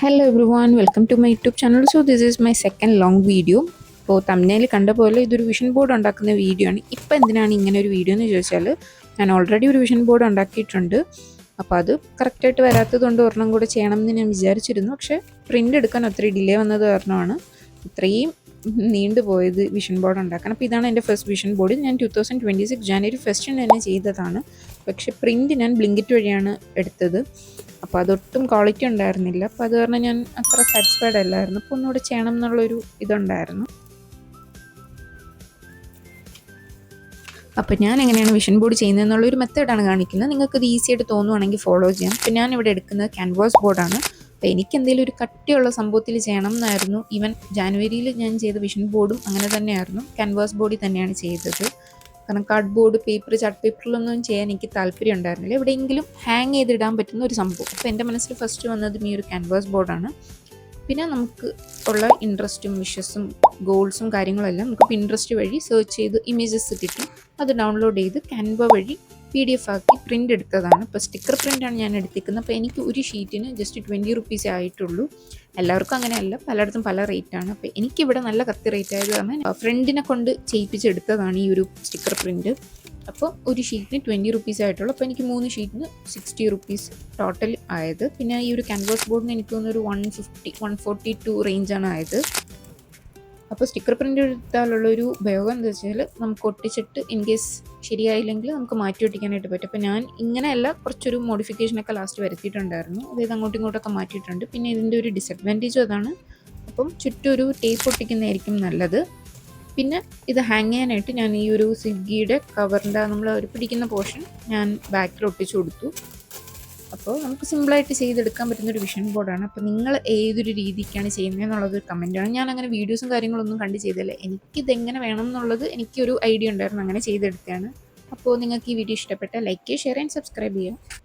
Hello everyone, welcome to my YouTube channel. So this is my second long video. ഇപ്പോൾ തമ്മിൽ കണ്ട പോലെ ഇതൊരു വിഷൻ ബോർഡ് ഉണ്ടാക്കുന്ന വീഡിയോ ആണ്. ഇപ്പോൾ എന്തിനാണ് ഇങ്ങനെ ഒരു വീഡിയോ എന്ന് ചോദിച്ചാൽ ഞാൻ ഓൾറെഡി ഒരു വിഷൻ ബോർഡ് ഉണ്ടാക്കിയിട്ടുണ്ട്. അപ്പോൾ അത് കറക്റ്റായിട്ട് വരാത്തതുകൊണ്ട് ഒരെണ്ണം കൂടെ ചെയ്യണം എന്ന് ഞാൻ വിചാരിച്ചിരുന്നു. പക്ഷേ പ്രിൻ്റ് എടുക്കാൻ ഒത്തിരി ഡിലേ വന്നത് കാരണമാണ് ഇത്രയും നീണ്ടുപോയത് വിഷൻ ബോർഡ് ഉണ്ടാക്കാൻ. അപ്പോൾ ഇതാണ് എൻ്റെ ഫസ്റ്റ് വിഷൻ ബോർഡ്. ഞാൻ 2026 ജാനുവരി 1 തന്നെ ചെയ്തതാണ്. പക്ഷേ പ്രിൻ്റ് ഞാൻ ബ്ലിങ്കിറ്റ് വഴിയാണ് എടുത്തത്. അപ്പോൾ അതൊട്ടും ക്വാളിറ്റി ഉണ്ടായിരുന്നില്ല. അപ്പോൾ അത് കാരണം ഞാൻ അത്ര സാറ്റിസ്ഫൈഡ് അല്ലായിരുന്നു. അപ്പോൾ ഒന്നുകൂടെ ചെയ്യണം എന്നുള്ളൊരു ഇതുണ്ടായിരുന്നു. അപ്പോൾ ഞാൻ എങ്ങനെയാണ് വിഷൻ ബോർഡ് ചെയ്യുന്നതെന്നുള്ളൊരു മെത്തേഡാണ് കാണിക്കുന്നത്. നിങ്ങൾക്കത് ഈസി ആയിട്ട് തോന്നുവാണെങ്കിൽ ഫോളോ ചെയ്യാം. അപ്പോൾ ഞാൻ ഇവിടെ എടുക്കുന്നത് ക്യാൻവാസ് ബോർഡാണ്. അപ്പോൾ എനിക്ക് എന്തെങ്കിലും ഒരു കട്ടിയുള്ള സംഭവത്തിൽ ചെയ്യണം എന്നായിരുന്നു. ഈവൻ ജാനുവരിയിൽ ഞാൻ ചെയ്ത വിഷൻ ബോർഡും അങ്ങനെ തന്നെയായിരുന്നു. ക്യാൻവാസ് ബോർഡിൽ തന്നെയാണ് ചെയ്തത്. കാരണം കാർഡ് ബോർഡ്, പേപ്പർ, ചാർട്ട് പേപ്പറിലൊന്നും ചെയ്യാൻ എനിക്ക് താല്പര്യം ഉണ്ടായിരുന്നില്ല. എവിടെയെങ്കിലും ഹാങ് ചെയ്തിടാൻ പറ്റുന്ന ഒരു സംഭവം. അപ്പോൾ എൻ്റെ മനസ്സിൽ ഫസ്റ്റ് വന്നതും ഈ ഒരു ക്യാൻവാസ് ബോർഡാണ്. പിന്നെ നമുക്ക് ഉള്ള ഇൻട്രസ്റ്റും വിഷസും ഗോൾസും കാര്യങ്ങളെല്ലാം നമുക്ക് പിൻട്രസ്റ്റ് വഴി സെർച്ച് ചെയ്ത് ഇമേജസ് കിട്ടും. അത് ഡൗൺലോഡ് ചെയ്ത് ക്യാൻവ വഴി PDF ആക്കി പ്രിൻ്റ് എടുത്തതാണ്. ഇപ്പോൾ സ്റ്റിക്കർ പ്രിൻ്റാണ് ഞാൻ എടുത്തിരിക്കുന്നത്. അപ്പോൾ എനിക്ക് ഒരു ഷീറ്റിന് ജസ്റ്റ് 20 റുപ്പീസേ ആയിട്ടുള്ളൂ. എല്ലാവർക്കും അങ്ങനെയല്ല, പലയിടത്തും പല റേറ്റാണ്. അപ്പോൾ എനിക്കിവിടെ നല്ല കത്തി റേറ്റ് ആയത് കാരണം ഫ്രണ്ടിനെ കൊണ്ട് ചെയ്യിപ്പിച്ചെടുത്തതാണ് ഈ ഒരു സ്റ്റിക്കർ പ്രിൻ്റ്. അപ്പോൾ ഒരു ഷീറ്റിന് 20 റുപ്പീസ് ആയിട്ടുള്ളൂ. അപ്പോൾ എനിക്ക് 3 ഷീറ്റിന് 60 റുപ്പീസ് ടോട്ടൽ ആയത്. പിന്നെ ഈ ഒരു ക്യാൻവാസ് ബോർഡിന് എനിക്ക് തോന്നുന്നൊരു 142 റേഞ്ചാണ് ആയത്. അപ്പോൾ സ്റ്റിക്കർ പ്രിൻ്റ് എടുത്താലുള്ളൊരു ഉപയോഗം എന്താ വെച്ചാൽ നമുക്ക് ഒട്ടിച്ചിട്ട് ഇൻ കേസ് ശരിയായില്ലെങ്കിൽ നമുക്ക് മാറ്റി ഒട്ടിക്കാനായിട്ട് പറ്റും. അപ്പോൾ ഞാൻ ഇങ്ങനെയല്ല, കുറച്ചൊരു മോഡിഫിക്കേഷനൊക്കെ ലാസ്റ്റ് വരുത്തിയിട്ടുണ്ടായിരുന്നു. അതായത് അങ്ങോട്ടും ഇങ്ങോട്ടൊക്കെ മാറ്റിയിട്ടുണ്ട്. പിന്നെ ഇതിൻ്റെ ഒരു ഡിസഡ്വാൻറ്റേജും അതാണ്. അപ്പം ചുറ്റും ഒരു ടേപ്പ് ഒട്ടിക്കുന്നതായിരിക്കും നല്ലത്. പിന്നെ ഇത് ഹാങ് ചെയ്യാനായിട്ട് ഞാൻ ഈ ഒരു സ്വിഗ്ഗിയുടെ കവറിൻ്റെ നമ്മൾ ഒരു പിടിക്കുന്ന പോർഷൻ ഞാൻ ബാക്കിൽ ഒട്ടിച്ചു കൊടുത്തു. അപ്പോൾ നമുക്ക് സിമ്പിളായിട്ട് ചെയ്തെടുക്കാൻ പറ്റുന്നൊരു വിഷൻ ബോർഡാണ്. അപ്പോൾ നിങ്ങൾ ഏതൊരു രീതിക്കാണ് ചെയ്യുന്നത് എന്നുള്ളത് കമൻറ്റാണ്. ഞാൻ അങ്ങനെ വീഡിയോസും കാര്യങ്ങളൊന്നും കണ്ട് ചെയ്തല്ലേ, എനിക്കിതെങ്ങനെ വേണം എന്നുള്ളത് എനിക്കൊരു ഐഡിയ ഉണ്ടായിരുന്നു, അങ്ങനെ ചെയ്തെടുത്തതാണ്. അപ്പോൾ നിങ്ങൾക്ക് ഈ വീഡിയോ ഇഷ്ടപ്പെട്ടാൽ ലൈക്ക് ചെയ്യുക, ഷെയർ ആൻഡ് സബ്സ്ക്രൈബ് ചെയ്യുക.